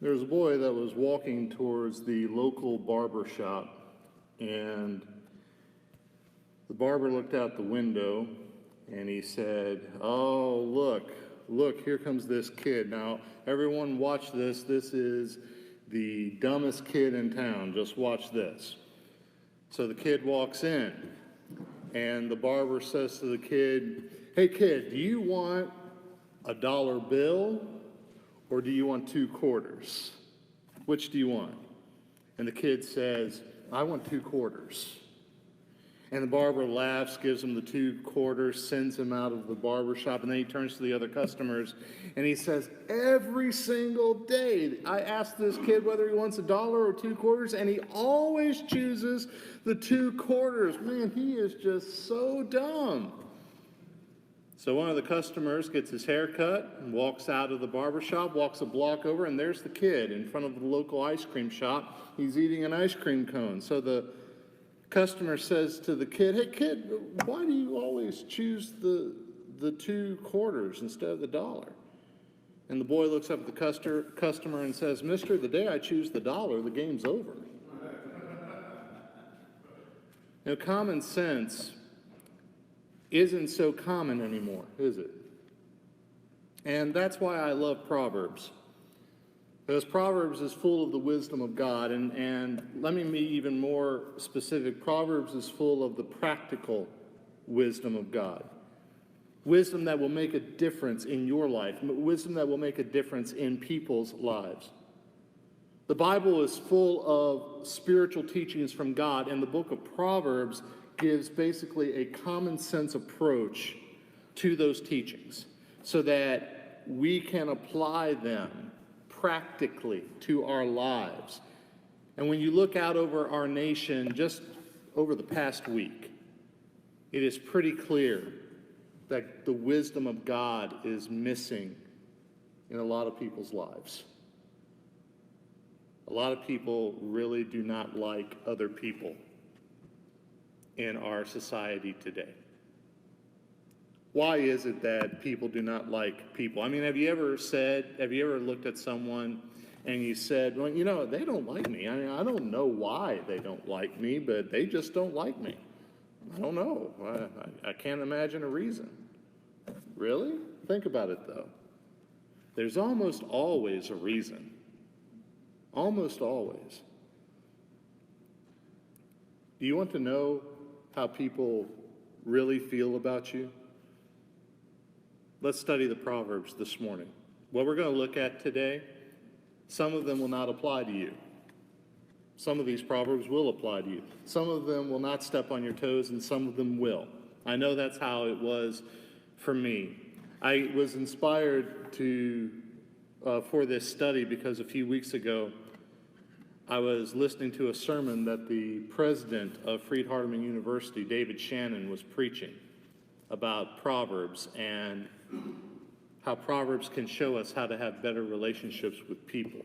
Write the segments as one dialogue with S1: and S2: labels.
S1: There was a boy that was walking towards the local barber shop, and the barber looked out the window and he said, "Oh, look, here comes this kid. Now, everyone watch this. This is the dumbest kid in town. Just watch this." So the kid walks in, and the barber says to the kid, "Hey kid, do you want a dollar bill or do you want 2 quarters? Which do you want?" And the kid says, "I want 2 quarters." And the barber laughs, gives him the 2 quarters, sends him out of the barber shop, and then he turns to the other customers and he says, "Every single day I ask this kid whether he wants a dollar or 2 quarters, and he always chooses the 2 quarters. Man, he is just so dumb." So one of the customers gets his hair cut and walks out of the barber shop, walks a block over, and there's the kid in front of the local ice cream shop. He's eating an ice cream cone. So the customer says to the kid, "Hey kid, why do you always choose the 2 quarters instead of the dollar?" And the boy looks up at the customer and says, "Mister, the day I choose the dollar, the game's over." Now, common sense isn't so common anymore, is it? And that's why I love Proverbs. Because Proverbs is full of the wisdom of God, and let me be even more specific. Proverbs is full of the practical wisdom of God. Wisdom that will make a difference in your life. Wisdom that will make a difference in people's lives. The Bible is full of spiritual teachings from God, and the book of Proverbs gives basically a common sense approach to those teachings so that we can apply them practically to our lives. And when you look out over our nation just over the past week, it is pretty clear that the wisdom of God is missing in a lot of people's lives. A lot of people really do not like other people in our society today. Why is it that people do not like people? I mean, have you ever looked at someone and you said, "Well, you know, they don't like me. I mean, I don't know why they don't like me, but they just don't like me. I don't know. I can't imagine a reason." Really? Think about it, though. There's almost always a reason. Almost always. Do you want to know how people really feel about you? Let's study the Proverbs this morning. What we're going to look at today, some of them will not apply to you. Some of these Proverbs will apply to you. Some of them will not step on your toes, and some of them will. I know that's how it was for me. I was inspired for this study because a few weeks ago, I was listening to a sermon that the president of Freed-Hardeman University, David Shannon, was preaching about Proverbs and how Proverbs can show us how to have better relationships with people.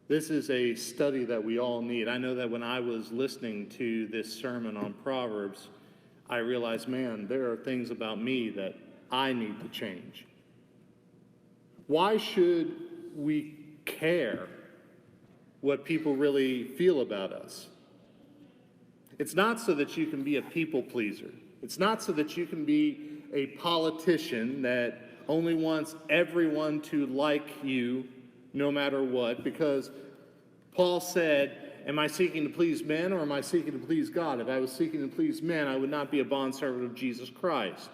S1: This is a study that we all need. I know that when I was listening to this sermon on Proverbs, I realized, man, there are things about me that I need to change. Why should we care what people really feel about us? It's not so that you can be a people pleaser. It's not so that you can be a politician that only wants everyone to like you no matter what, because Paul said, "Am I seeking to please men or am I seeking to please God? If I was seeking to please men, I would not be a bondservant of Jesus Christ."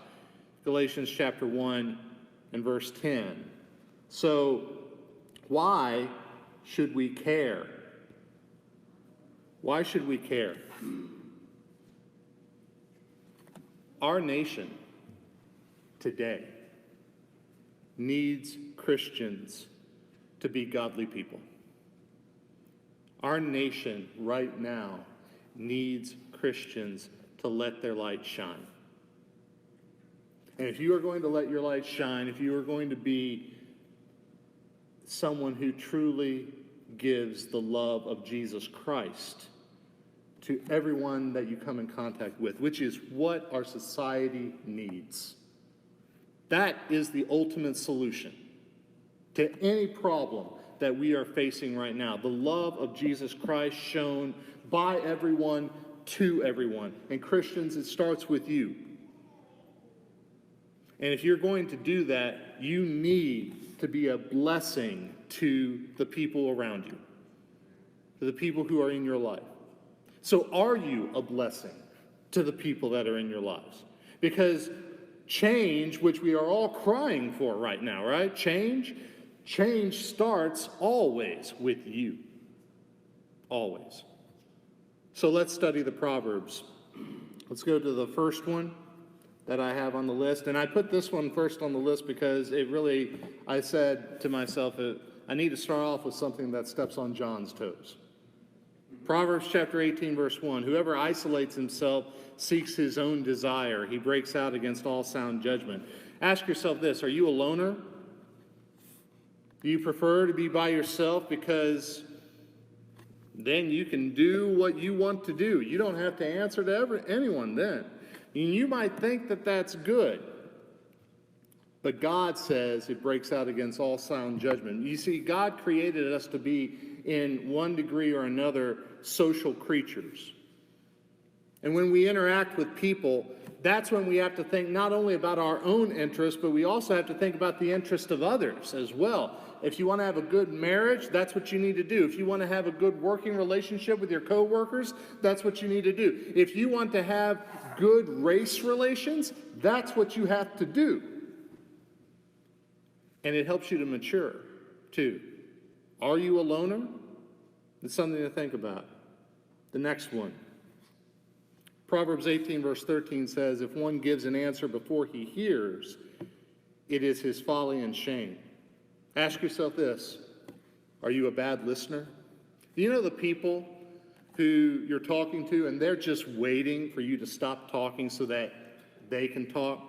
S1: Galatians chapter 1 and verse 10. So why should we care? Why should we care? Our nation today needs Christians to be godly people. Our nation right now needs Christians to let their light shine. And if you are going to let your light shine, if you are going to be someone who truly gives the love of Jesus Christ to everyone that you come in contact with, which is what our society needs. That is the ultimate solution to any problem that we are facing right now. The love of Jesus Christ shown by everyone to everyone. And Christians, it starts with you. And if you're going to do that, you need to be a blessing to the people around you, to the people who are in your life. So are you a blessing to the people that are in your lives? Because change, which we are all crying for right now, right? Change starts always with you. Always. So let's study the Proverbs. Let's go to the first one that I have on the list. And I put this one first on the list because I said to myself, I need to start off with something that steps on John's toes. Proverbs chapter 18, verse 1, whoever isolates himself seeks his own desire. He breaks out against all sound judgment. Ask yourself this, are you a loner? Do you prefer to be by yourself because then you can do what you want to do? You don't have to answer to anyone then. And you might think that that's good, but God says it breaks out against all sound judgment. You see, God created us to be, in one degree or another, social creatures. And when we interact with people, that's when we have to think not only about our own interests, but we also have to think about the interest of others as well. If you want to have a good marriage, that's what you need to do. If you want to have a good working relationship with your coworkers, that's what you need to do. If you want to have good race relations, that's what you have to do. And it helps you to mature, too. Are you a loner? It's something to think about. The next one. Proverbs 18, verse 13 says, if one gives an answer before he hears, it is his folly and shame. Ask yourself this, are you a bad listener? Do you know the people who you're talking to and they're just waiting for you to stop talking so that they can talk?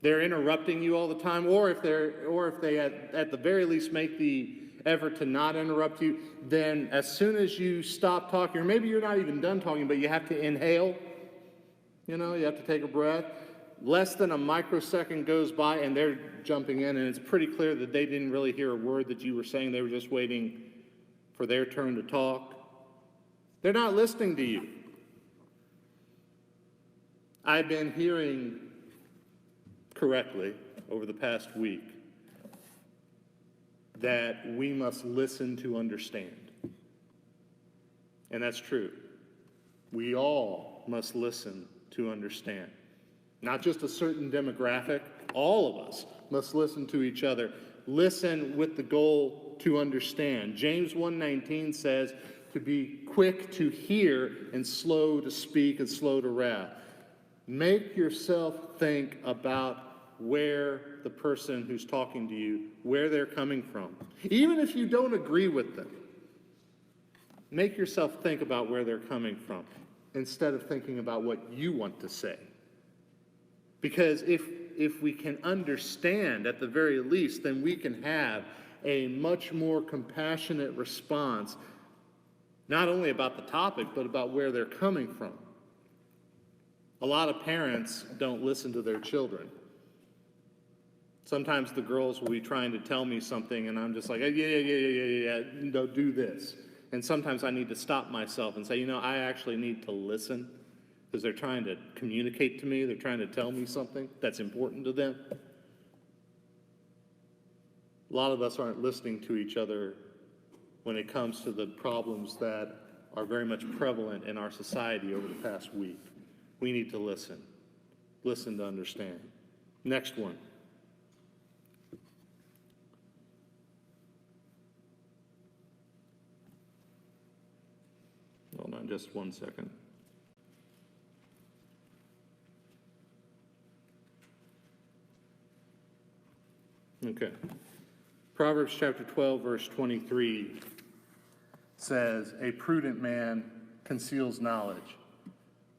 S1: They're interrupting you all the time, or if they at the very least make the effort to not interrupt you, then as soon as you stop talking, or maybe you're not even done talking, but you have to inhale, you have to take a breath, less than a microsecond goes by and they're jumping in, and it's pretty clear that they didn't really hear a word that you were saying. They were just waiting for their turn to talk. They're not listening to you. I've been hearing correctly over the past week that we must listen to understand. And that's true. We all must listen to understand. Not just a certain demographic, all of us must listen to each other. Listen with the goal to understand. James 1:19 says to be quick to hear and slow to speak and slow to wrath. Make yourself think about where the person who's talking to you, where they're coming from. Even if you don't agree with them, make yourself think about where they're coming from instead of thinking about what you want to say. Because if we can understand at the very least, then we can have a much more compassionate response, not only about the topic, but about where they're coming from. A lot of parents don't listen to their children. Sometimes the girls will be trying to tell me something, and I'm just like, yeah, no, do this. And sometimes I need to stop myself and say, I actually need to listen, because they're trying to communicate to me. They're trying to tell me something that's important to them. A lot of us aren't listening to each other when it comes to the problems that are very much prevalent in our society over the past week. We need to listen to understand. Next one. Hold on just 1 second. Okay. Proverbs chapter 12, verse 23 says, a prudent man conceals knowledge,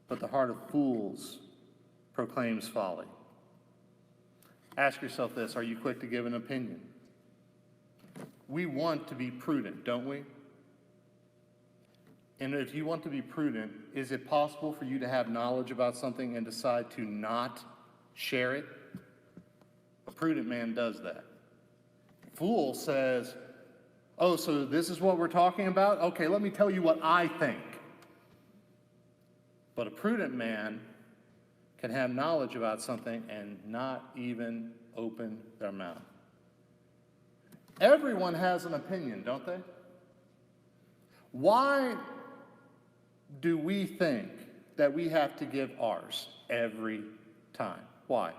S1: but the heart of fools proclaims folly. Ask yourself this, are you quick to give an opinion? We want to be prudent, don't we? And if you want to be prudent, is it possible for you to have knowledge about something and decide to not share it? A prudent man does that. A fool says, Oh, so this is what we're talking about? Okay, let me tell you what I think. But a prudent man can have knowledge about something and not even open their mouth. Everyone has an opinion, don't they? Why do we think that we have to give ours every time? Why?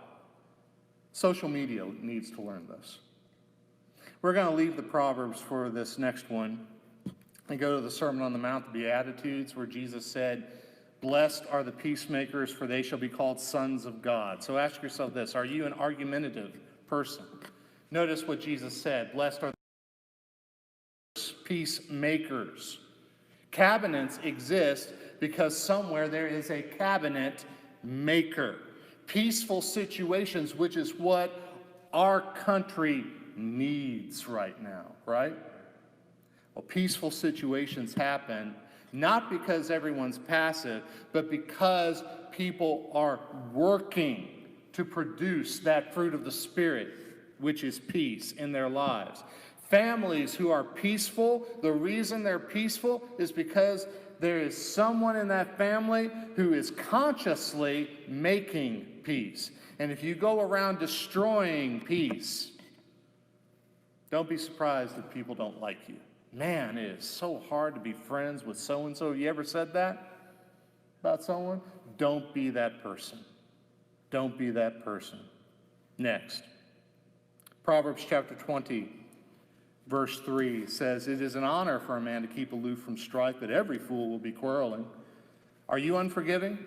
S1: Social media needs to learn this. We're going to leave the Proverbs for this next one and go to the Sermon on the Mount, the Beatitudes, where Jesus said, "Blessed are the peacemakers, for they shall be called sons of God." So ask yourself this: are you an argumentative person? Notice what Jesus said: blessed are the peacemakers. Cabinets exist because somewhere there is a cabinet maker. Peaceful situations, which is what our country needs right now, right? Well, peaceful situations happen not because everyone's passive, but because people are working to produce that fruit of the Spirit, which is peace in their lives. Families who are peaceful, the reason they're peaceful is because there is someone in that family who is consciously making peace. And if you go around destroying peace, don't be surprised if people don't like you. Man, it is so hard to be friends with so-and-so. You ever said that about someone? Don't be that person. Don't be that person. Next. Proverbs chapter 20, verse 3 says, "It is an honor for a man to keep aloof from strife, but every fool will be quarreling." Are you unforgiving?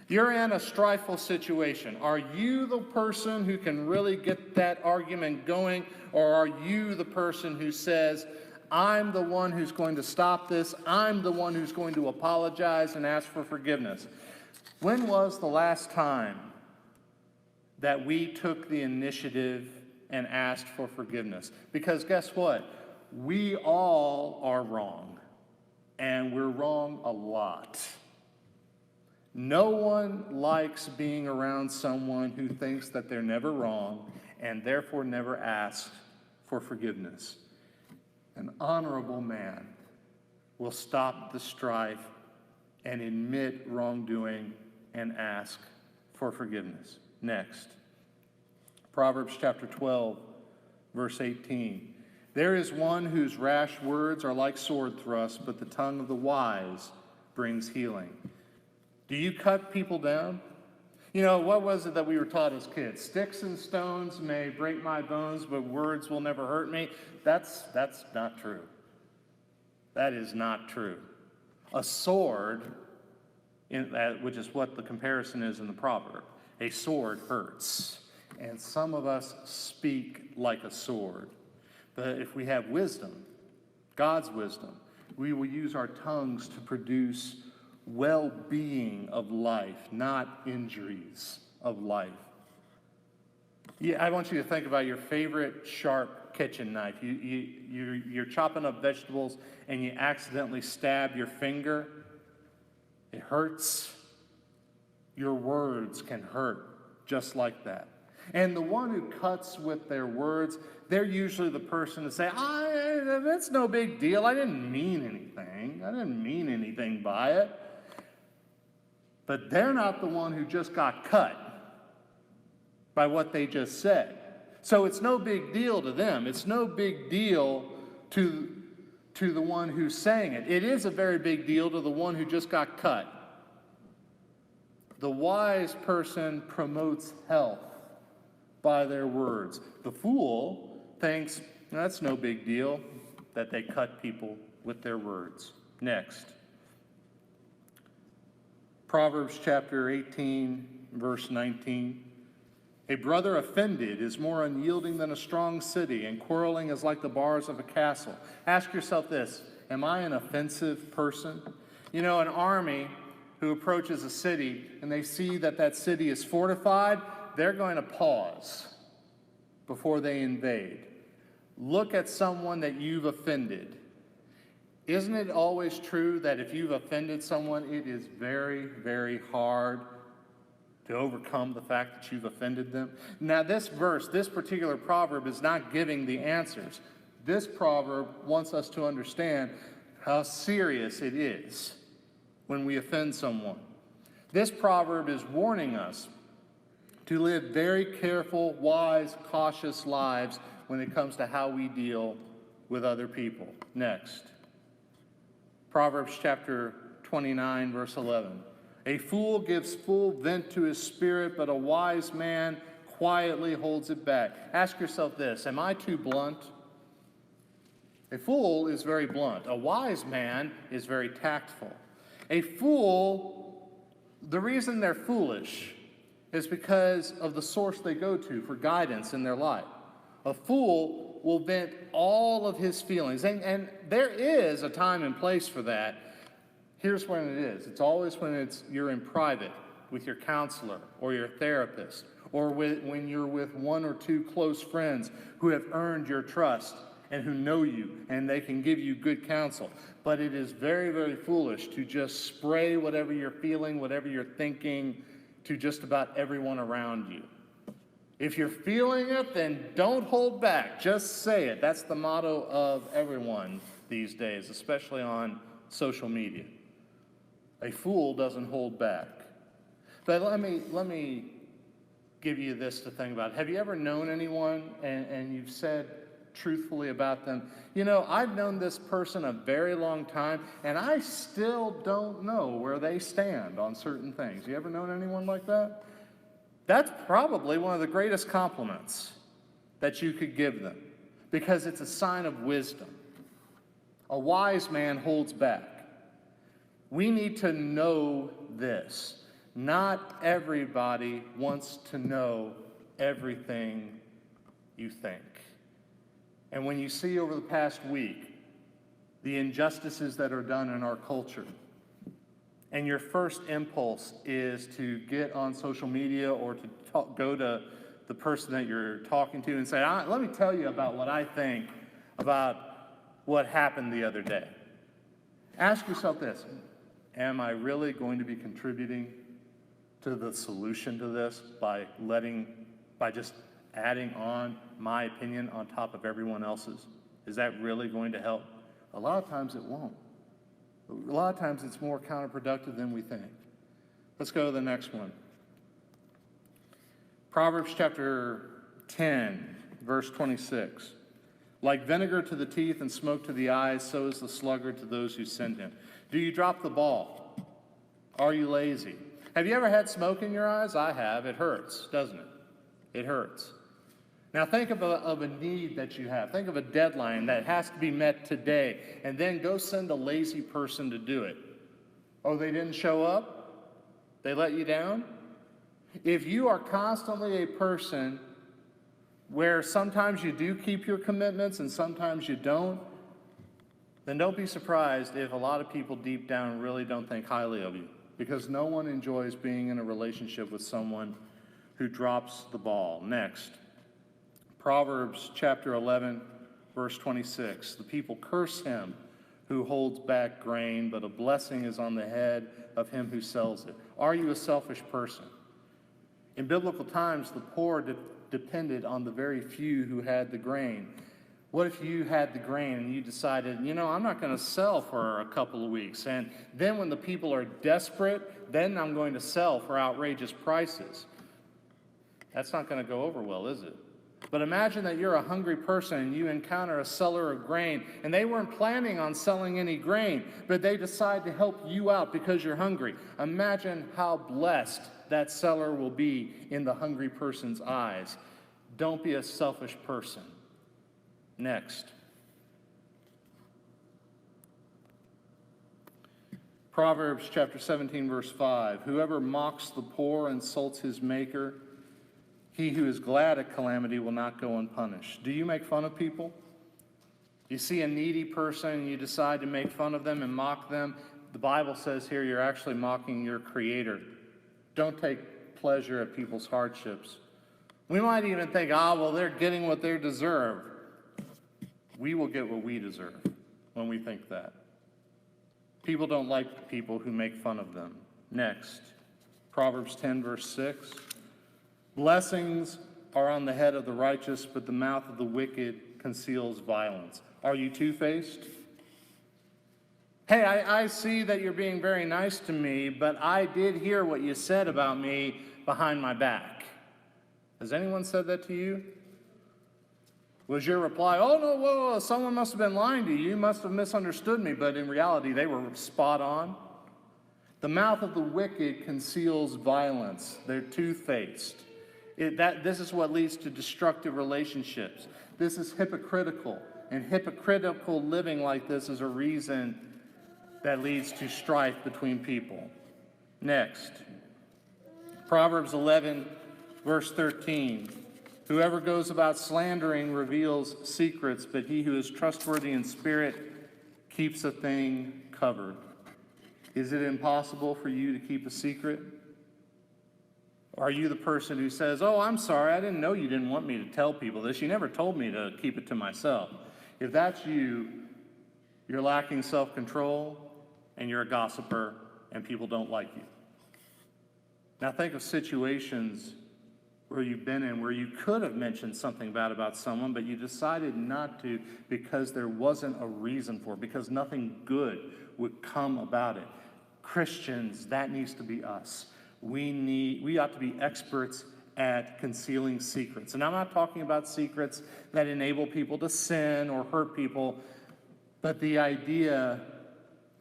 S1: You're in a strifeful situation. Are you the person who can really get that argument going, or are you the person who says, I'm the one who's going to stop this, I'm the one who's going to apologize and ask for forgiveness? When was the last time that we took the initiative and asked for forgiveness? Because guess what? We all are wrong, and we're wrong a lot. No one likes being around someone who thinks that they're never wrong and therefore never asks for forgiveness. An honorable man will stop the strife and admit wrongdoing and ask for forgiveness. Next, Proverbs chapter 12, verse 18. "There is one whose rash words are like sword thrusts, but the tongue of the wise brings healing." Do you cut people down? You know, what was it that we were taught as kids? Sticks and stones may break my bones, but words will never hurt me. That's not true. That is not true. A sword, which is what the comparison is in the proverb, a sword hurts. And some of us speak like a sword. But if we have wisdom, God's wisdom, we will use our tongues to produce well-being of life, not injuries of life. Yeah, I want you to think about your favorite sharp kitchen knife. You're chopping up vegetables and you accidentally stab your finger. It hurts. Your words can hurt just like that. And the one who cuts with their words, they're usually the person to say, that's no big deal. I didn't mean anything. I didn't mean anything by it. But they're not the one who just got cut by what they just said. So it's no big deal to them. It's no big deal to the one who's saying it. It is a very big deal to the one who just got cut. The wise person promotes health by their words. The fool thinks that's no big deal that they cut people with their words. Next. Proverbs chapter 18, verse 19. "A brother offended is more unyielding than a strong city, and quarreling is like the bars of a castle." Ask yourself this: am I an offensive person? You know, an army who approaches a city and they see that that city is fortified, they're going to pause before they invade. Look at someone that you've offended. Isn't it always true that if you've offended someone, it is very, very hard to overcome the fact that you've offended them? Now, this verse, this particular proverb is not giving the answers, This proverb wants us to understand how serious it is when we offend someone. This proverb is warning us to live very careful, wise, cautious lives when it comes to how we deal with other people. Next, Proverbs chapter 29, verse 11. A fool gives full vent to his spirit, but a wise man quietly holds it back. Ask yourself this, am I too blunt? A fool is very blunt. A wise man is very tactful. A fool, the reason they're foolish is because of the source they go to for guidance in their life. A fool will vent all of his feelings, and there is a time and place for that. Here's when it is. It's always when you're in private with your counselor or your therapist, or when you're with one or two close friends who have earned your trust and who know you, and they can give you good counsel. But it is very, very foolish to just spray whatever you're feeling, whatever you're thinking, to just about everyone around you. If you're feeling it, then don't hold back. Just say it. That's the motto of everyone these days, especially on social media. A fool doesn't hold back. But let me give you this to think about. Have you ever known anyone and you've said truthfully about them, you know, I've known this person a very long time, and I still don't know where they stand on certain things. You ever known anyone like that? That's probably one of the greatest compliments that you could give them, because it's a sign of wisdom. A wise man holds back. We need to know this. Not everybody wants to know everything you think. And when you see over the past week the injustices that are done in our culture, and your first impulse is to get on social media or to go to the person that you're talking to and say, let me tell you about what I think about what happened the other day. Ask yourself this, am I really going to be contributing to the solution to this by just adding on my opinion on top of everyone else's? Is that really going to help? A lot of times it won't. A lot of times it's more counterproductive than we think. Let's go to the next one. Proverbs chapter 10, verse 26. Like vinegar to the teeth and smoke to the eyes, so is the sluggard to those who send him. Do you drop the ball? Are you lazy? Have you ever had smoke in your eyes? I have. It hurts, doesn't it? It hurts. Now think of a need that you have. Think of a deadline that has to be met today, and then go send a lazy person to do it. Oh, they didn't show up? They let you down? If you are constantly a person where sometimes you do keep your commitments and sometimes you don't, then don't be surprised if a lot of people deep down really don't think highly of you, because no one enjoys being in a relationship with someone who drops the ball. Next. Proverbs chapter 11, verse 26. The people curse him who holds back grain, but a blessing is on the head of him who sells it. Are you a selfish person? In biblical times, the poor depended on the very few who had the grain. What if you had the grain and you decided, you know, I'm not going to sell for a couple of weeks, and then when the people are desperate, then I'm going to sell for outrageous prices? That's not going to go over well, is it? But imagine that you're a hungry person and you encounter a seller of grain, and they weren't planning on selling any grain, but they decide to help you out because you're hungry. Imagine how blessed that seller will be in the hungry person's eyes. Don't be a selfish person. Next. Proverbs chapter 17, verse 5. Whoever mocks the poor insults his maker. He who is glad at calamity will not go unpunished. Do you make fun of people? You see a needy person and you decide to make fun of them and mock them. The Bible says here you're actually mocking your Creator. Don't take pleasure at people's hardships. We might even think, well, they're getting what they deserve. We will get what we deserve when we think that. People don't like people who make fun of them. Next, Proverbs 10, verse 6. Blessings are on the head of the righteous, but the mouth of the wicked conceals violence. Are you two-faced? Hey, I see that you're being very nice to me, but I did hear what you said about me behind my back. Has anyone said that to you? Was your reply, oh, no, whoa, someone must have been lying to you. You must have misunderstood me, but in reality, they were spot on. The mouth of the wicked conceals violence. They're two-faced. This is what leads to destructive relationships. This is hypocritical, and hypocritical living like this is a reason that leads to strife between people. Next, Proverbs 11, verse 13. Whoever goes about slandering reveals secrets, but he who is trustworthy in spirit keeps a thing covered. Is it impossible for you to keep a secret? Are you the person who says, oh, I'm sorry, I didn't know you didn't want me to tell people this. You never told me to keep it to myself. If that's you, you're lacking self-control, and you're a gossiper, and people don't like you. Now think of situations where you've been in where you could have mentioned something bad about someone, but you decided not to because there wasn't a reason for it, because nothing good would come about it. Christians, that needs to be us. We ought to be experts at concealing secrets. And I'm not talking about secrets that enable people to sin or hurt people, but the idea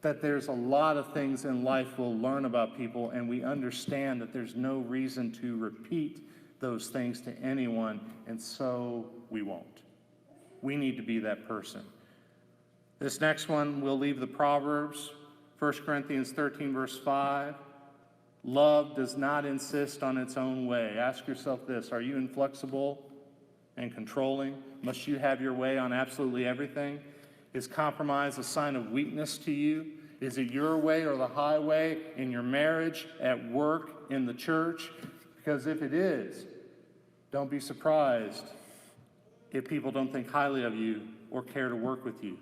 S1: that there's a lot of things in life we'll learn about people, and we understand that there's no reason to repeat those things to anyone, and so we won't. We need to be that person. This next one, we'll leave the Proverbs, 1 Corinthians 13, verse 5. Love does not insist on its own way. Ask yourself this, are you inflexible and controlling? Must you have your way on absolutely everything? Is compromise a sign of weakness to you? Is it your way or the highway in your marriage, at work, in the church? Because if it is, don't be surprised if people don't think highly of you or care to work with you.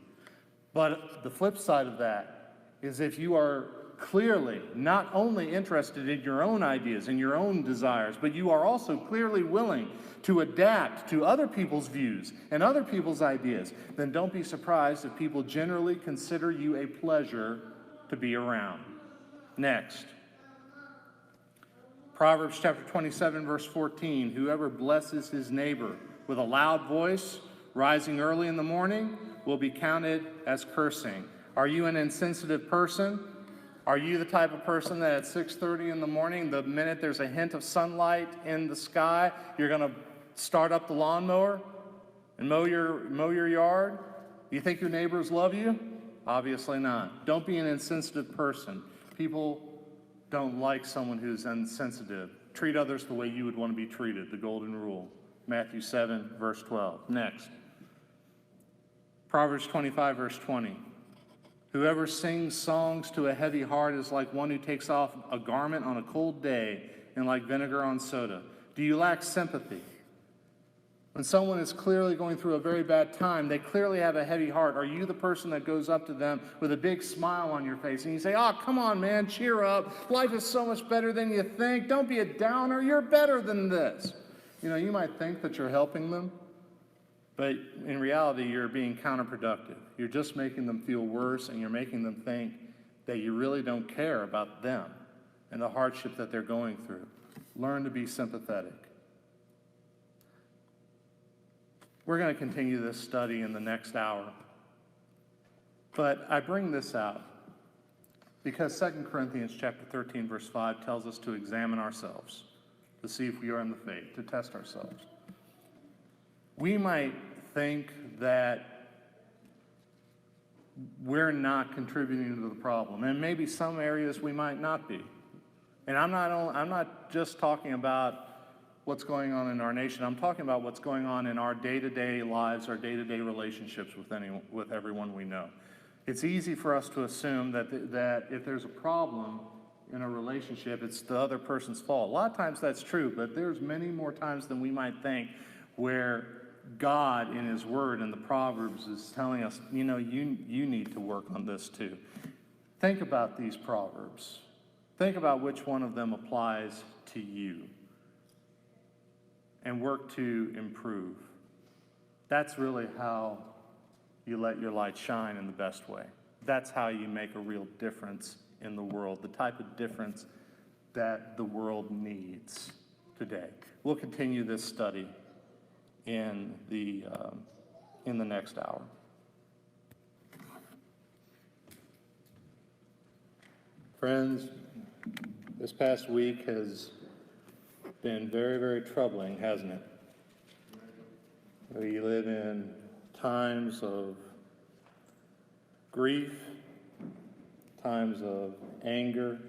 S1: But the flip side of that is if you are clearly not only interested in your own ideas and your own desires, but you are also clearly willing to adapt to other people's views and other people's ideas, then don't be surprised if people generally consider you a pleasure to be around. Next, Proverbs chapter 27, verse 14, whoever blesses his neighbor with a loud voice, rising early in the morning, will be counted as cursing. Are you an insensitive person? Are you the type of person that at 6:30 in the morning, the minute there's a hint of sunlight in the sky, you're going to start up the lawnmower and mow your yard? Do you think your neighbors love you? Obviously not. Don't be an insensitive person. People don't like someone who's insensitive. Treat others the way you would want to be treated, the golden rule. Matthew 7, verse 12. Next. Proverbs 25, verse 20. Whoever sings songs to a heavy heart is like one who takes off a garment on a cold day and like vinegar on soda. Do you lack sympathy? When someone is clearly going through a very bad time, they clearly have a heavy heart. Are you the person that goes up to them with a big smile on your face and you say, oh, come on, man, cheer up. Life is so much better than you think. Don't be a downer. You're better than this. You know, you might think that you're helping them, but in reality, you're being counterproductive. You're just making them feel worse, and you're making them think that you really don't care about them and the hardship that they're going through. Learn to be sympathetic. We're going to continue this study in the next hour. But I bring this out because 2 Corinthians chapter 13, verse 5 tells us to examine ourselves, to see if we are in the faith, to test ourselves. We might think that we're not contributing to the problem, and maybe some areas we might not be. And I'm not just talking about what's going on in our nation. I'm talking about what's going on in our day-to-day lives, our day-to-day relationships with everyone we know. It's easy for us to assume that if there's a problem in a relationship, it's the other person's fault. A lot of times that's true, but there's many more times than we might think where God in his word in the Proverbs is telling us, you know, you need to work on this too. Think about these Proverbs. Think about which one of them applies to you. and work to improve. That's really how you let your light shine in the best way. That's how you make a real difference in the world, the type of difference that the world needs today. We'll continue this study in the next hour. Friends, this past week has been very, very troubling, hasn't it? We live in times of grief, times of anger,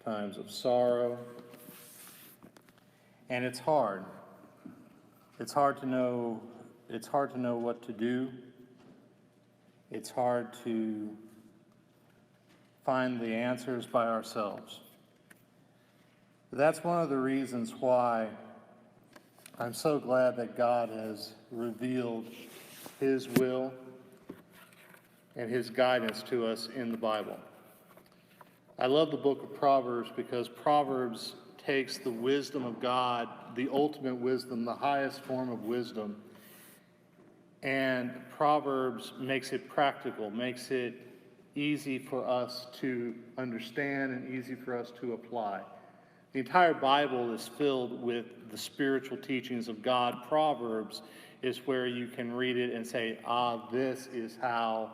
S1: times of sorrow, and it's hard. It's hard to know what to do. It's hard to find the answers by ourselves. That's one of the reasons why I'm so glad that God has revealed His will and His guidance to us in the Bible. I love the book of Proverbs because Proverbs takes the wisdom of God, the ultimate wisdom, the highest form of wisdom, and Proverbs makes it practical, makes it easy for us to understand and easy for us to apply. The entire Bible is filled with the spiritual teachings of God. Proverbs is where you can read it and say, this is how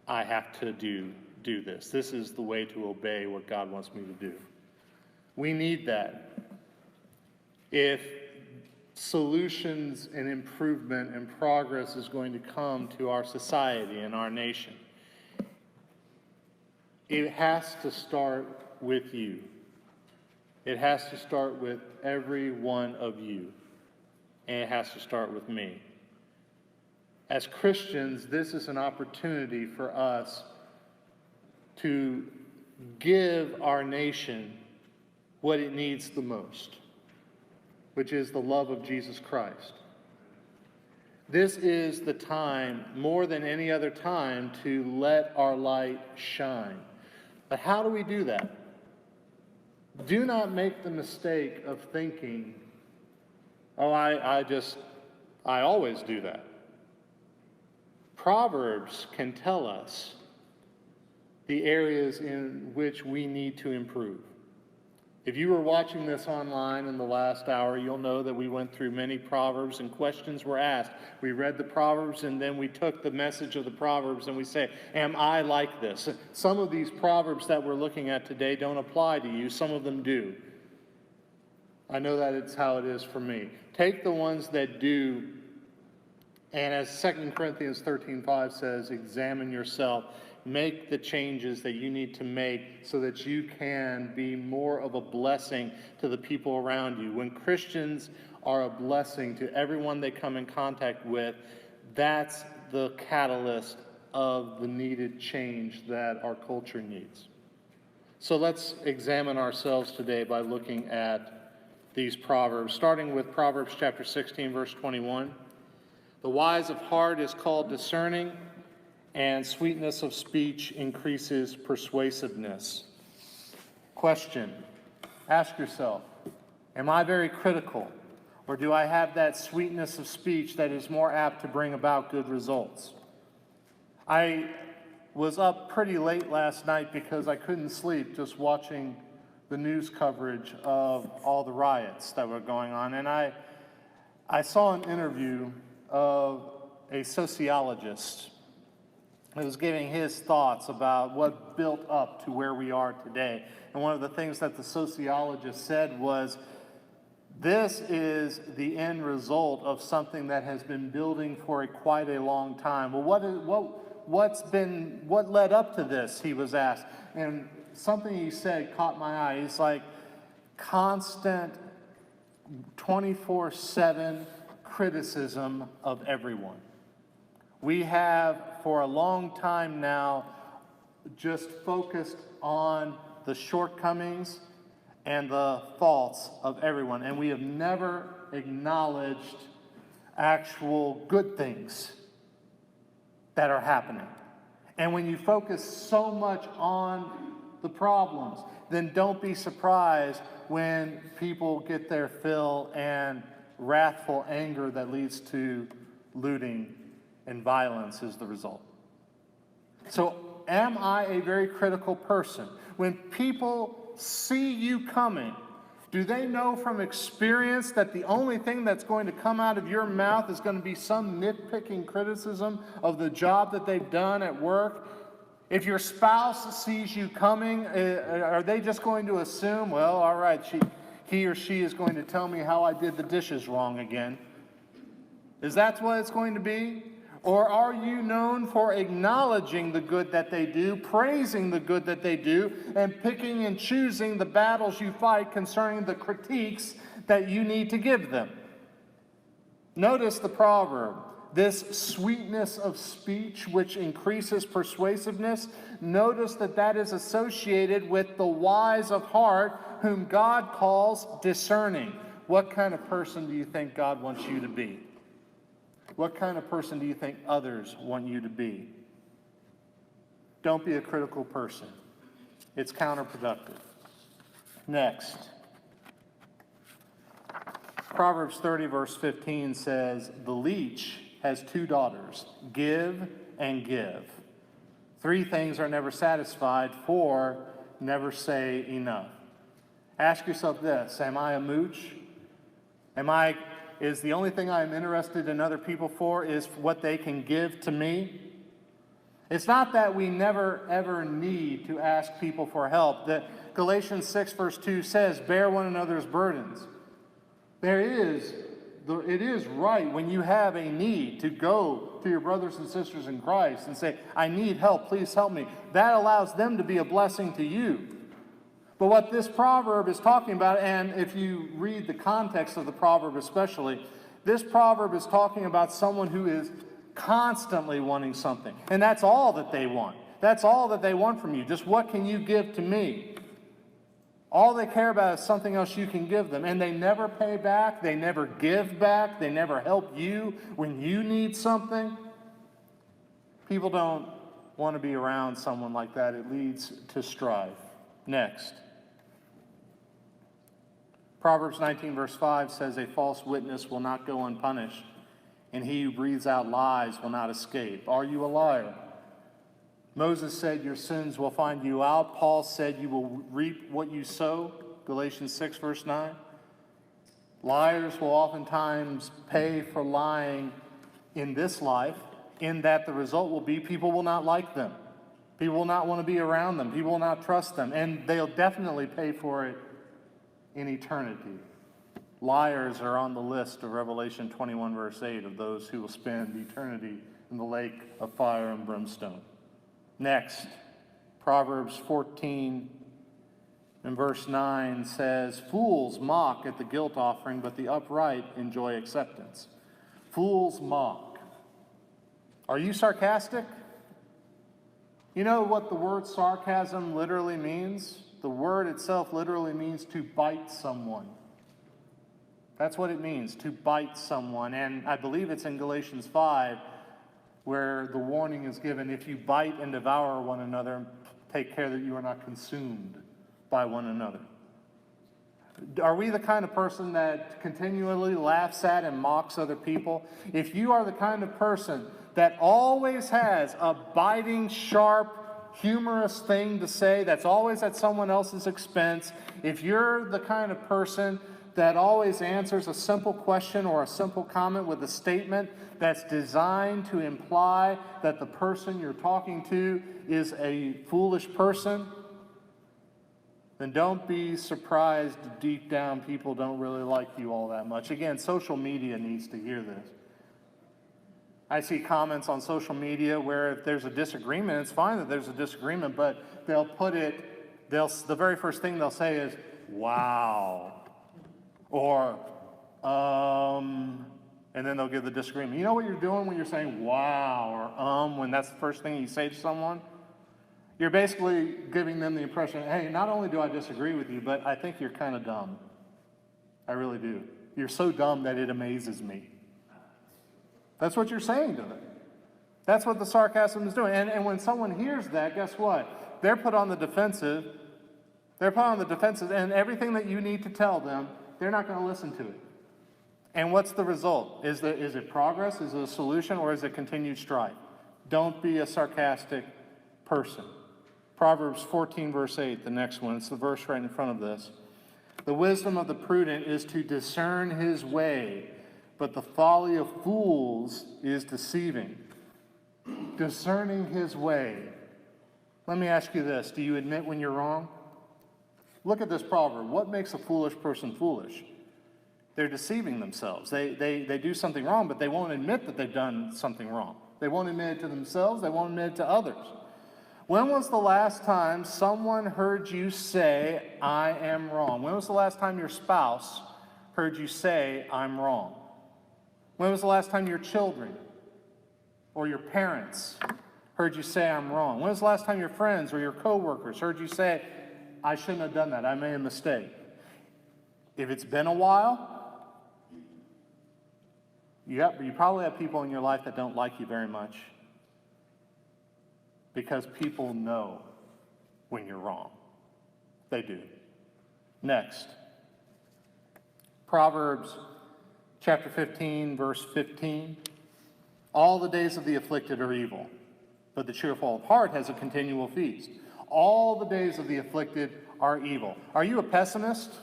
S1: I have to do this. This is the way to obey what God wants me to do. We need that. If solutions and improvement and progress is going to come to our society and our nation, it has to start with you. It has to start with every one of you. And it has to start with me. As Christians, this is an opportunity for us to give our nation what it needs the most, which is the love of Jesus Christ. This is the time, more than any other time, to let our light shine. But how do we do that? Do not make the mistake of thinking, I always do that. Proverbs can tell us the areas in which we need to improve. If you were watching this online in the last hour, you'll know that we went through many Proverbs and questions were asked. We read the Proverbs and then we took the message of the Proverbs and we say, am I like this? Some of these Proverbs that we're looking at today don't apply to you. Some of them do. I know that it's how it is for me. Take the ones that do, and as 2 Corinthians 13:5 says, examine yourself. Make the changes that you need to make so that you can be more of a blessing to the people around you. When Christians are a blessing to everyone they come in contact with, that's the catalyst of the needed change that our culture needs. So let's examine ourselves today by looking at these Proverbs, starting with Proverbs chapter 16, verse 21. The wise of heart is called discerning, and sweetness of speech increases persuasiveness. Question, ask yourself, am I very critical, or do I have that sweetness of speech that is more apt to bring about good results? I was up pretty late last night because I couldn't sleep just watching the news coverage of all the riots that were going on, and I saw an interview of a sociologist who was giving his thoughts about what built up to where we are today. And one of the things that the sociologist said was, this is the end result of something that has been building for quite a long time. Well, what led up to this, he was asked. And something he said caught my eye. He's like, constant 24/7 criticism of everyone. We have, for a long time now, just focused on the shortcomings and the faults of everyone, and we have never acknowledged actual good things that are happening. And when you focus so much on the problems, then don't be surprised when people get their fill and wrathful anger that leads to looting and violence is the result. So, am I a very critical person? When people see you coming, do they know from experience that the only thing that's going to come out of your mouth is going to be some nitpicking criticism of the job that they've done at work? If your spouse sees you coming, are they just going to assume, well, all right, he or she is going to tell me how I did the dishes wrong again? Is that what it's going to be? Or are you known for acknowledging the good that they do, praising the good that they do, and picking and choosing the battles you fight concerning the critiques that you need to give them? Notice the proverb, this sweetness of speech which increases persuasiveness. Notice that is associated with the wise of heart, whom God calls discerning. What kind of person do you think God wants you to be? What kind of person do you think others want you to be? Don't be a critical person. It's counterproductive. Next. Proverbs 30 verse 15 says, the leech has two daughters, give and give. Three things are never satisfied, four never say enough. Ask yourself this, am I a mooch? Is the only thing I'm interested in other people for is what they can give to me? It's not that we never ever need to ask people for help. That Galatians 6 verse 2 says, bear one another's burdens. It is right when you have a need to go to your brothers and sisters in Christ and say, I need help, please help me. That allows them to be a blessing to you. But what this proverb is talking about, and if you read the context of the proverb especially, this proverb is talking about someone who is constantly wanting something. And that's all that they want. That's all that they want from you. Just what can you give to me? All they care about is something else you can give them. And they never pay back. They never give back. They never help you when you need something. People don't want to be around someone like that. It leads to strife. Next. Proverbs 19 verse 5 says, a false witness will not go unpunished, and he who breathes out lies will not escape. Are you a liar? Moses said your sins will find you out. Paul said you will reap what you sow. Galatians 6 verse 9. Liars will oftentimes pay for lying in this life, in that the result will be people will not like them. People will not want to be around them. People will not trust them. And they'll definitely pay for it in eternity. Liars are on the list of Revelation 21 verse 8 of those who will spend eternity in the lake of fire and brimstone. Next, Proverbs 14 and verse 9 says, fools mock at the guilt offering, but the upright enjoy acceptance. Fools mock. Are you sarcastic? You know what the word sarcasm literally means? The word itself literally means to bite someone. That's what it means, to bite someone. And I believe it's in Galatians 5 where the warning is given, if you bite and devour one another, take care that you are not consumed by one another. Are we the kind of person that continually laughs at and mocks other people? If you are the kind of person that always has a biting, sharp, humorous thing to say that's always at someone else's expense, if you're the kind of person that always answers a simple question or a simple comment with a statement that's designed to imply that the person you're talking to is a foolish person, then don't be surprised deep down people don't really like you all that much. Again, social media needs to hear this. I see comments on social media where if there's a disagreement, it's fine that there's a disagreement, but the very first thing they'll say is, wow, or, and then they'll give the disagreement. You know what you're doing when you're saying wow or when that's the first thing you say to someone? You're basically giving them the impression, hey, not only do I disagree with you, but I think you're kind of dumb. I really do. You're so dumb that it amazes me. That's what you're saying to them. That's what the sarcasm is doing. And when someone hears that, guess what? They're put on the defensive. They're put on the defensive, and everything that you need to tell them, they're not going to listen to it. And what's the result? Is it progress? Is it a solution? Or is it continued strife? Don't be a sarcastic person. Proverbs 14, verse 8, the next one. It's the verse right in front of this. The wisdom of the prudent is to discern his way, but the folly of fools is deceiving. Discerning his way. Let me ask you this. Do you admit when you're wrong? Look at this proverb. What makes a foolish person foolish? They're deceiving themselves. They do something wrong, but they won't admit that they've done something wrong. They won't admit it to themselves. They won't admit it to others. When was the last time someone heard you say, I am wrong? When was the last time your spouse heard you say, I'm wrong? When was the last time your children or your parents heard you say, I'm wrong? When was the last time your friends or your coworkers heard you say, I shouldn't have done that, I made a mistake? If it's been a while, you probably have people in your life that don't like you very much, because people know when you're wrong. They do. Next, Proverbs chapter 15, verse 15. All the days of the afflicted are evil, but the cheerful of heart has a continual feast. All the days of the afflicted are evil. Are you a pessimist?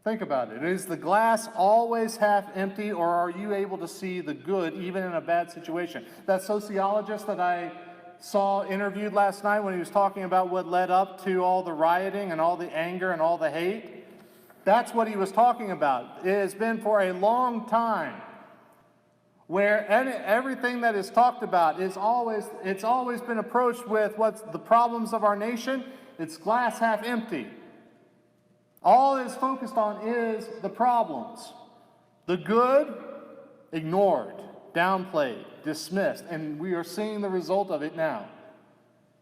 S1: Think about it. Is the glass always half empty, or are you able to see the good even in a bad situation? That sociologist that I saw interviewed last night when he was talking about what led up to all the rioting and all the anger and all the hate, that's what he was talking about. It has been for a long time where everything that is talked about it's always been approached with what's the problems of our nation. It's glass half empty. All it is focused on is the problems. The good, ignored, downplayed, dismissed. And we are seeing the result of it now,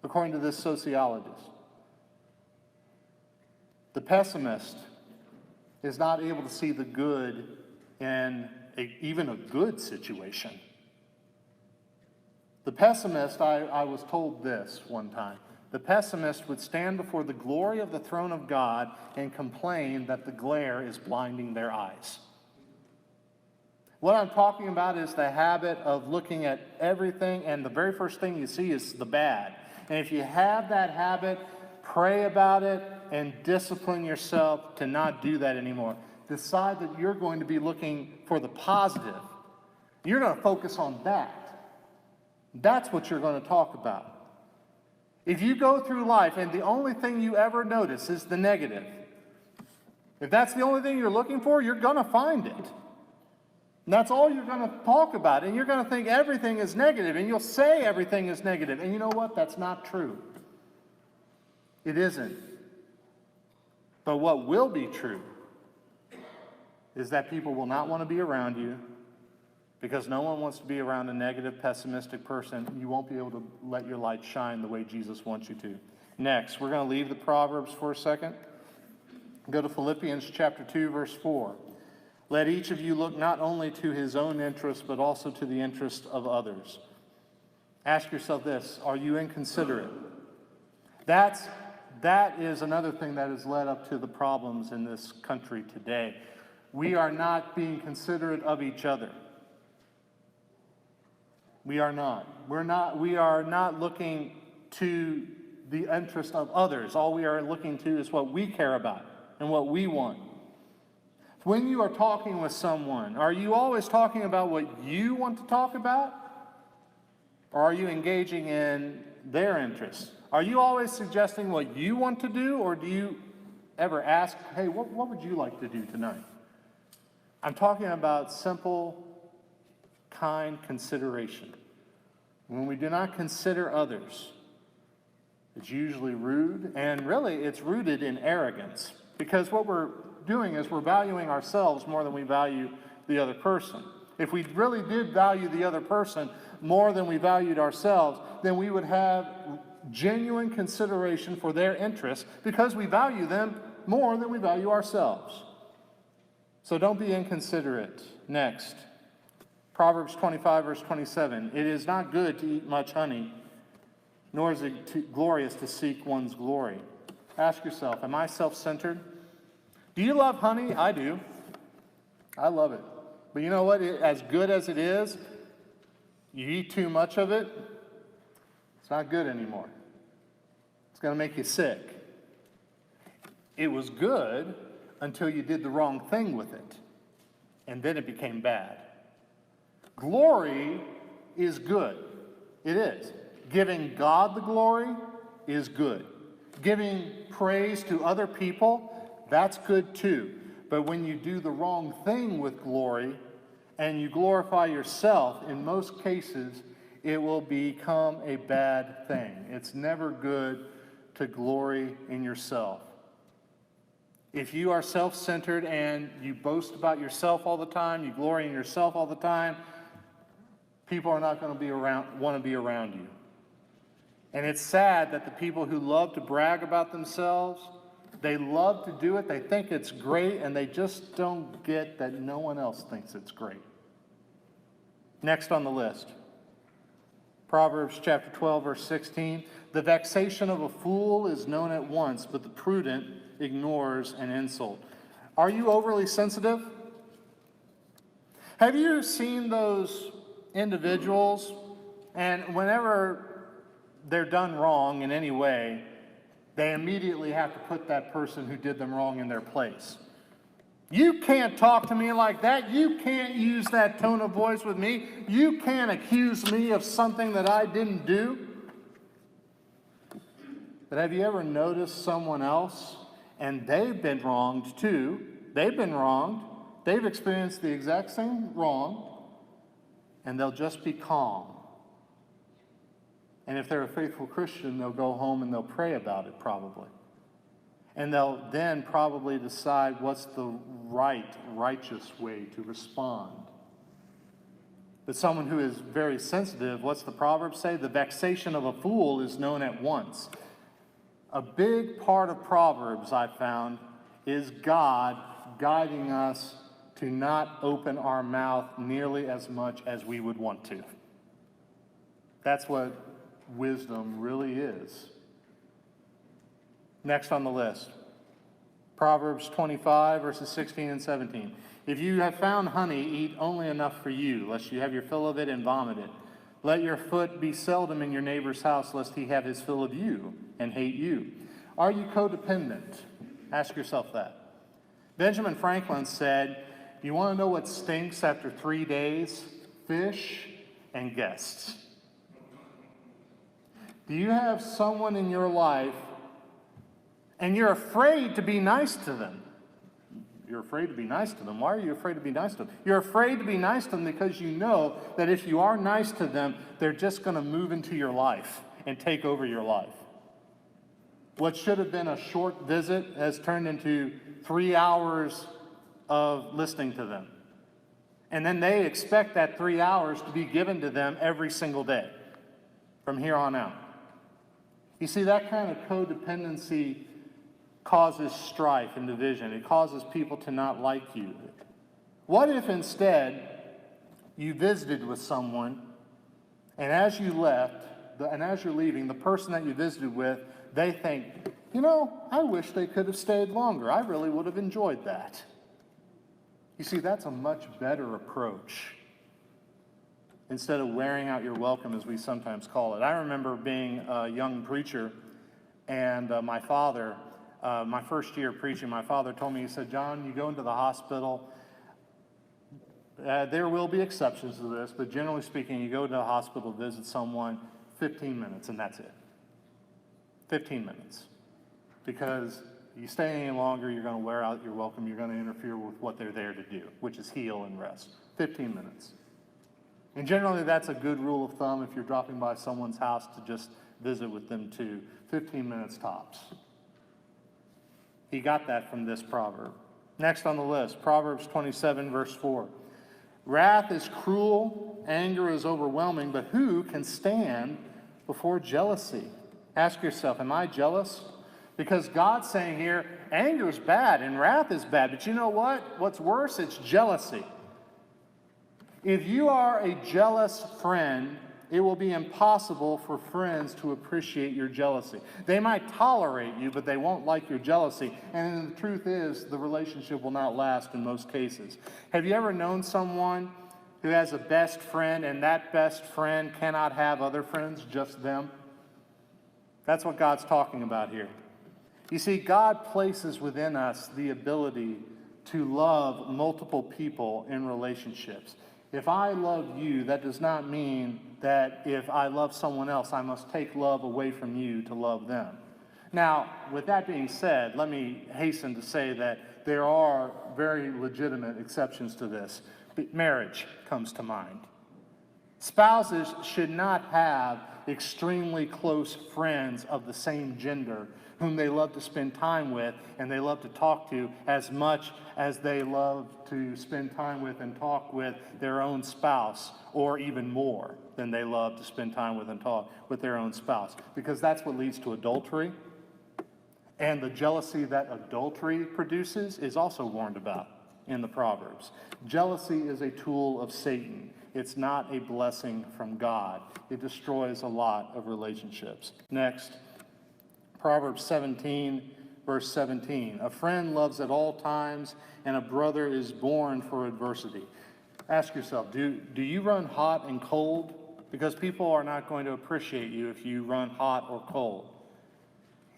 S1: according to this sociologist. The pessimist is not able to see the good in even a good situation. The pessimist, I was told this one time. The pessimist would stand before the glory of the throne of God and complain that the glare is blinding their eyes. What I'm talking about is the habit of looking at everything, and the very first thing you see is the bad. And if you have that habit, pray about it and discipline yourself to not do that anymore. Decide that you're going to be looking for the positive. You're going to focus on that. That's what you're going to talk about. If you go through life and the only thing you ever notice is the negative, if that's the only thing you're looking for, you're going to find it. And that's all you're going to talk about. And you're going to think everything is negative, and you'll say everything is negative. And you know what? That's not true. It isn't. But what will be true is that people will not want to be around you, because no one wants to be around a negative, pessimistic person. You won't be able to let your light shine the way Jesus wants you to. Next, we're going to leave the Proverbs for a second. Go to Philippians chapter 2, verse 4. Let each of you look not only to his own interest, but also to the interest of others. Ask yourself this: are you inconsiderate? That is another thing that has led up to the problems in this country today. We are not being considerate of each other. We are not. We are not looking to the interest of others. All we are looking to is what we care about and what we want. When you are talking with someone, are you always talking about what you want to talk about? Or are you engaging in their interests? Are you always suggesting what you want to do, or do you ever ask, hey, what would you like to do tonight? I'm talking about simple, kind consideration. When we do not consider others, it's usually rude, and really it's rooted in arrogance, because what we're doing is we're valuing ourselves more than we value the other person. If we really did value the other person more than we valued ourselves, then we would have genuine consideration for their interests, because we value them more than we value ourselves. So don't be inconsiderate. Next, Proverbs 25, verse 27. It is not good to eat much honey, nor is it glorious to seek one's glory. Ask yourself, am I self-centered? Do you love honey? I do. I love it. But you know what? As good as it is, you eat too much of it, it's not good anymore. It's going to make you sick. It was good until you did the wrong thing with it, and then it became bad. Glory is good. It is. Giving God the glory is good. Giving praise to other people, that's good too. But when you do the wrong thing with glory and you glorify yourself, in most cases, it will become a bad thing. It's never good to glory in yourself. If you are self-centered and you boast about yourself all the time, you glory in yourself all the time, people are not going to want to be around you. And it's sad that the people who love to brag about themselves, they love to do it, they think it's great, and they just don't get that no one else thinks it's great. Next on the list, Proverbs chapter 12, verse 16. The vexation of a fool is known at once, but the prudent ignores an insult. Are you overly sensitive? Have you seen those individuals, and whenever they're done wrong in any way, they immediately have to put that person who did them wrong in their place? You can't talk to me like that. You can't use that tone of voice with me. You can't accuse me of something that I didn't do. But have you ever noticed someone else, and they've been wronged too? They've been wronged. They've experienced the exact same wrong, and they'll just be calm. And if they're a faithful Christian, they'll go home and they'll pray about it probably. And they'll then probably decide what's the righteous way to respond. But someone who is very sensitive, what's the Proverbs say? The vexation of a fool is known at once. A big part of Proverbs, I found, is God guiding us to not open our mouth nearly as much as we would want to. That's what wisdom really is. Next on the list, Proverbs 25, verses 16 and 17. If you have found honey, eat only enough for you, lest you have your fill of it and vomit it. Let your foot be seldom in your neighbor's house, lest he have his fill of you and hate you. Are you codependent? Ask yourself that. Benjamin Franklin said, you want to know what stinks after 3 days? Fish and guests. Do you have someone in your life and you're afraid to be nice to them? You're afraid to be nice to them. Why are you afraid to be nice to them? You're afraid to be nice to them because you know that if you are nice to them, they're just going to move into your life and take over your life. What should have been a short visit has turned into 3 hours of listening to them. And then they expect that 3 hours to be given to them every single day from here on out. You see, that kind of codependency causes strife and division. It causes people to not like you. What if instead you visited with someone, and as you left, and as you're leaving, the person that you visited with, they think, you know, I wish they could have stayed longer. I really would have enjoyed that. You see, that's a much better approach instead of wearing out your welcome, as we sometimes call it. I remember being a young preacher, and my father, my first year preaching, my father told me, he said, John, you go into the hospital. There will be exceptions to this, but generally speaking, you go to the hospital, visit someone, 15 minutes, and that's it. 15 minutes. Because you stay any longer, you're going to wear out your welcome. You're going to interfere with what they're there to do, which is heal and rest. 15 minutes. And generally, that's a good rule of thumb if you're dropping by someone's house to just visit with them too. 15 minutes tops. He got that from this proverb. Next on the list, Proverbs 27, verse 4. Wrath is cruel, anger is overwhelming, but who can stand before jealousy? Ask yourself, am I jealous? Because God's saying here, anger is bad and wrath is bad. But you know what? What's worse? It's jealousy. If you are a jealous friend, it will be impossible for friends to appreciate your jealousy. They might tolerate you, but they won't like your jealousy. And the truth is, the relationship will not last in most cases. Have you ever known someone who has a best friend, and that best friend cannot have other friends, just them? That's what God's talking about here. You see, God places within us the ability to love multiple people in relationships. If I love you, that does not mean that if I love someone else, I must take love away from you to love them. Now, with that being said, let me hasten to say that there are very legitimate exceptions to this. Marriage comes to mind. Spouses should not have extremely close friends of the same gender whom they love to spend time with and they love to talk to as much as they love to spend time with and talk with their own spouse, or even more than they love to spend time with and talk with their own spouse, because that's what leads to adultery. And the jealousy that adultery produces is also warned about in the Proverbs. Jealousy is a tool of Satan. It's not a blessing from God. It destroys a lot of relationships. Next, Proverbs 17, verse 17. A friend loves at all times, and a brother is born for adversity. Ask yourself, do you run hot and cold? Because people are not going to appreciate you if you run hot or cold.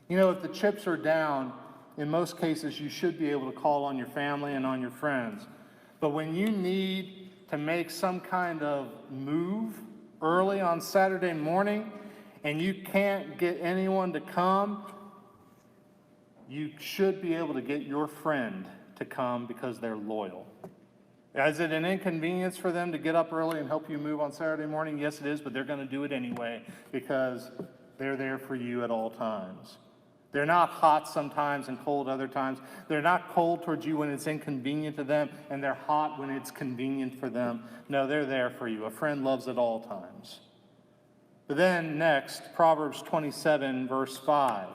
S1: You know, if the chips are down, in most cases you should be able to call on your family and on your friends. But when you need to make some kind of move early on Saturday morning, and you can't get anyone to come, you should be able to get your friend to come because they're loyal. Is it an inconvenience for them to get up early and help you move on Saturday morning? Yes, it is, but they're going to do it anyway because they're there for you at all times. They're not hot sometimes and cold other times. They're not cold towards you when it's inconvenient to them, and they're hot when it's convenient for them. No, they're there for you. A friend loves at all times. But then next, Proverbs 27, verse 5.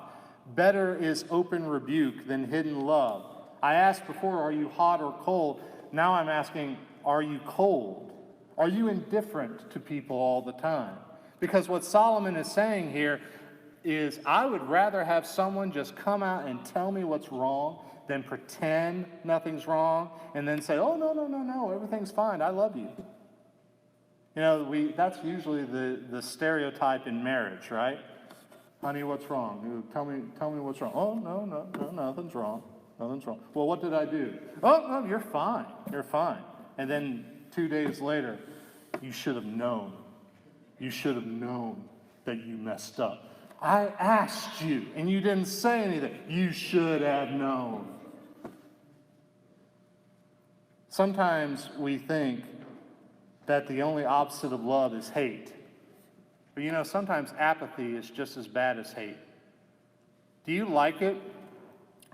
S1: Better is open rebuke than hidden love. I asked before, are you hot or cold? Now I'm asking, are you cold? Are you indifferent to people all the time? Because what Solomon is saying here is, I would rather have someone just come out and tell me what's wrong than pretend nothing's wrong and then say, oh, no, everything's fine, I love you. You know, that's usually the stereotype in marriage, right? Honey, what's wrong? Tell me what's wrong. Oh, no, nothing's wrong. Nothing's wrong. Well, what did I do? Oh, no, you're fine. You're fine. And then 2 days later, you should have known. You should have known that you messed up. I asked you, and you didn't say anything. You should have known. Sometimes we think that the only opposite of love is hate. But you know, sometimes apathy is just as bad as hate. Do you like it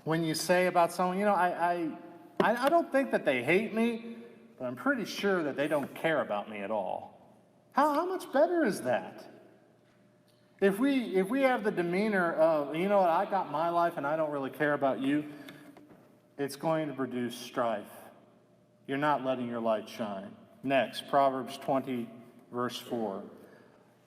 S1: when you say about someone, you know, I don't think that they hate me, but I'm pretty sure that they don't care about me at all? How much better is that? If we have the demeanor of, you know what, I got my life and I don't really care about you, it's going to produce strife. You're not letting your light shine. Next, Proverbs 20, verse 4.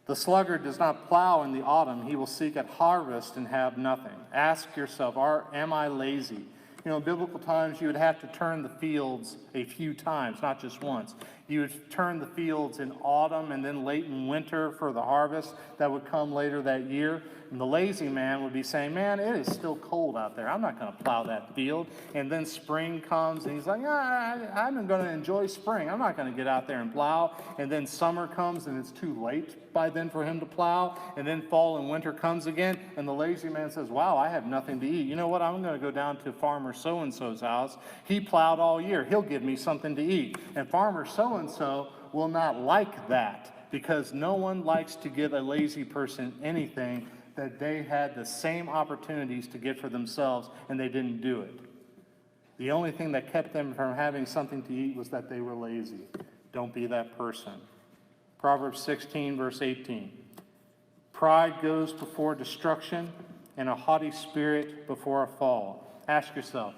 S1: The sluggard does not plow in the autumn. He will seek at harvest and have nothing. Ask yourself, am I lazy? You know, in biblical times, you would have to turn the fields a few times, not just once. You would turn the fields in autumn and then late in winter for the harvest that would come later that year. And the lazy man would be saying, man, it is still cold out there. I'm not going to plow that field. And then spring comes and he's like, I'm going to enjoy spring. I'm not going to get out there and plow. And then summer comes and it's too late by then for him to plow. And then fall and winter comes again. And the lazy man says, wow, I have nothing to eat. You know what? I'm going to go down to farmer so-and-so's house. He plowed all year. He'll give me something to eat. And farmer so-and-so will not like that, because no one likes to give a lazy person anything that they had the same opportunities to get for themselves and they didn't do it. The only thing that kept them from having something to eat was that they were lazy. Don't be that person. Proverbs 16, verse 18. Pride goes before destruction, and a haughty spirit before a fall. Ask yourself,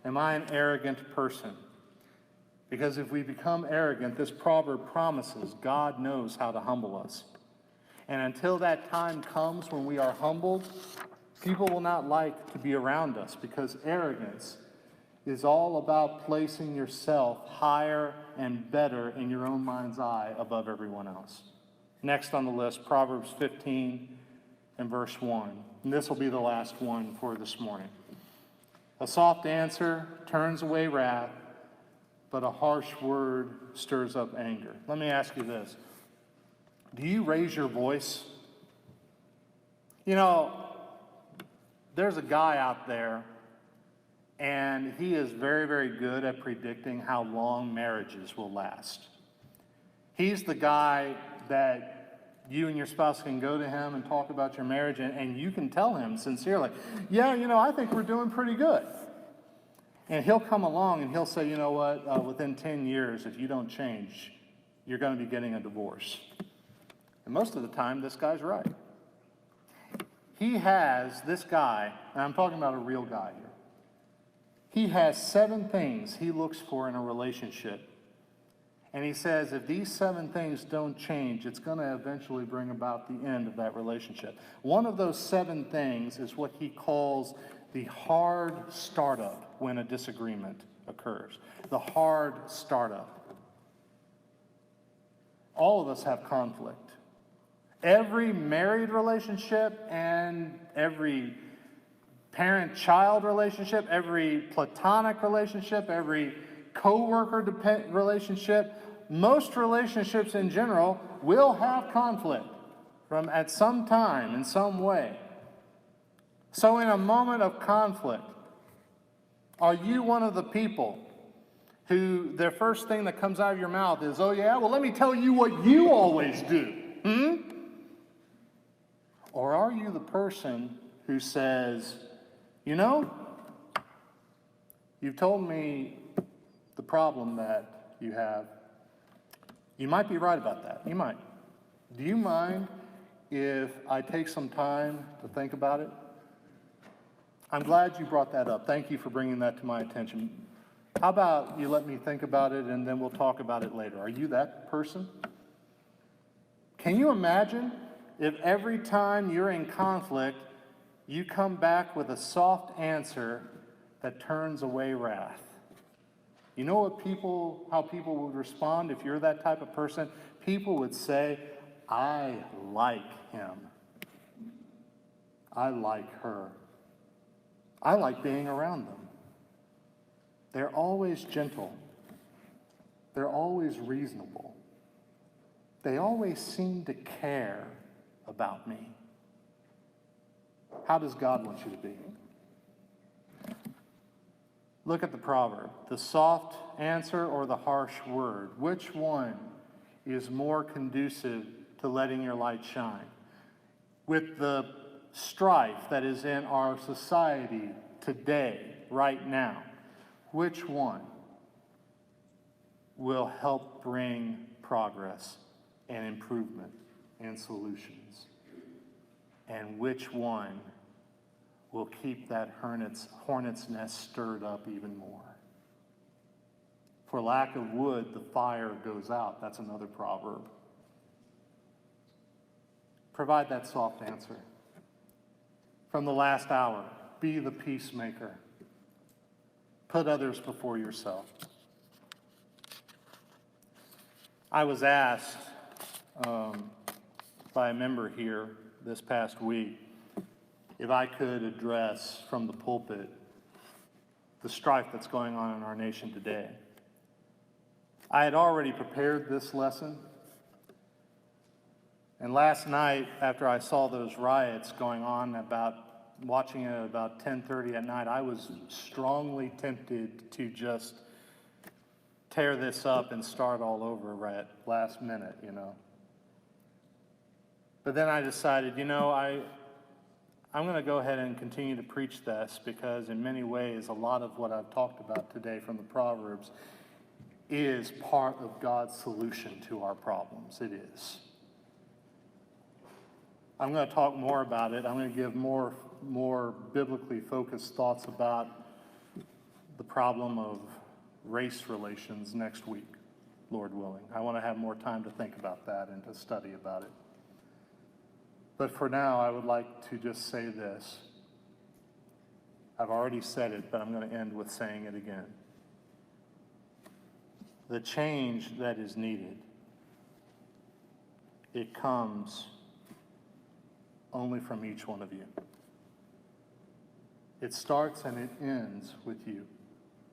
S1: am I an arrogant person? Because if we become arrogant, this proverb promises God knows how to humble us. And until that time comes when we are humbled, people will not like to be around us, because arrogance is all about placing yourself higher and better in your own mind's eye above everyone else. Next on the list, Proverbs 15 and verse 1. And this will be the last one for this morning. A soft answer turns away wrath, but a harsh word stirs up anger. Let me ask you this. Do you raise your voice? You know, there's a guy out there, and he is very, very good at predicting how long marriages will last. He's the guy that you and your spouse can go to him and talk about your marriage, and you can tell him sincerely, yeah, I think we're doing pretty good. And he'll come along and he'll say, you know what, within 10 years, if you don't change, you're going to be getting a divorce. And most of the time, this guy's right. This guy, and I'm talking about a real guy here, he has 7 things he looks for in a relationship. And he says if these 7 things don't change, it's going to eventually bring about the end of that relationship. One of those 7 things is what he calls the hard startup when a disagreement occurs. The hard startup. All of us have conflict. Every married relationship and every parent-child relationship, every platonic relationship, every co-worker relationship, most relationships in general will have conflict at some time, in some way. So in a moment of conflict, are you one of the people who their first thing that comes out of your mouth is, oh yeah, well let me tell you what you always do, Or are you the person who says, you've told me the problem that you have. You might be right about that. You might. Do you mind if I take some time to think about it? I'm glad you brought that up. Thank you for bringing that to my attention. How about you let me think about it and then we'll talk about it later? Are you that person? Can you imagine if every time you're in conflict, you come back with a soft answer that turns away wrath? You know how people would respond if you're that type of person? People would say, I like him. I like her. I like being around them. They're always gentle. They're always reasonable. They always seem to care about me. How does God want you to be? Look at the proverb. The soft answer or the harsh word? Which one is more conducive to letting your light shine? With the strife that is in our society today, right now, which one will help bring progress and improvement and solutions? And which one will keep that hornet's nest stirred up even more? For lack of wood, the fire goes out. That's another proverb. Provide that soft answer. From the last hour, be the peacemaker. Put others before yourself. I was asked by a member here this past week if I could address from the pulpit the strife that's going on in our nation today. I had already prepared this lesson, and last night, after I saw those riots going on, watching it at about 10:30 at night, I was strongly tempted to just tear this up and start all over at last minute, But then I decided, I'm going to go ahead and continue to preach this, because in many ways, a lot of what I've talked about today from the Proverbs is part of God's solution to our problems. It is. I'm going to talk more about it. I'm going to give more biblically focused thoughts about the problem of race relations next week, Lord willing. I want to have more time to think about that and to study about it. But for now, I would like to just say this. I've already said it, but I'm going to end with saying it again. The change that is needed, it comes only from each one of you. It starts and it ends with you.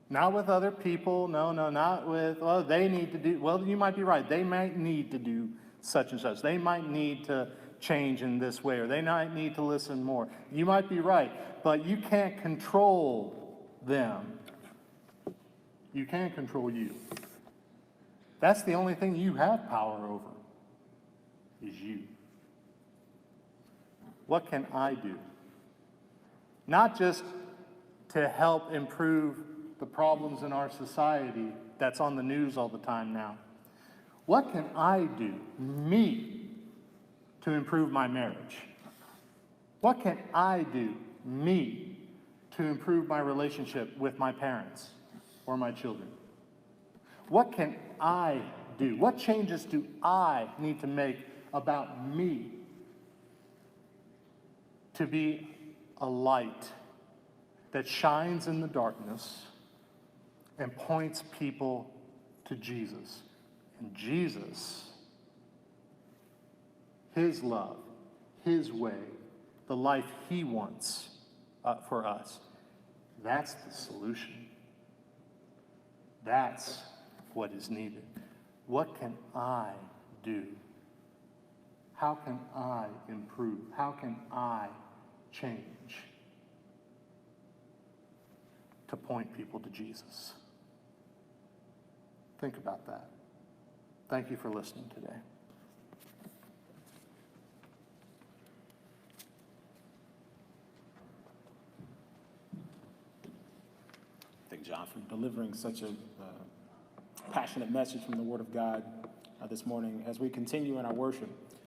S1: Not with other people, no, not with, well, they need to do, well, you might be right. They might need to do such and such. They might need to change in this way, or they might need to listen more. You might be right, but you can't control them. You can control you. That's the only thing you have power over, is you. What can I do? Not just to help improve the problems in our society that's on the news all the time now. What can I do, me, to improve my marriage? What can I do, me, to improve my relationship with my parents or my children? What can I do? What changes do I need to make about me to be a light that shines in the darkness and points people to Jesus? And Jesus, his love, his way, the life he wants for us, that's the solution. That's what is needed. What can I do? How can I improve? How can I change to point people to Jesus? Think about that. Thank you for listening today.
S2: Thank John for delivering such a passionate message from the Word of God this morning. As we continue in our worship,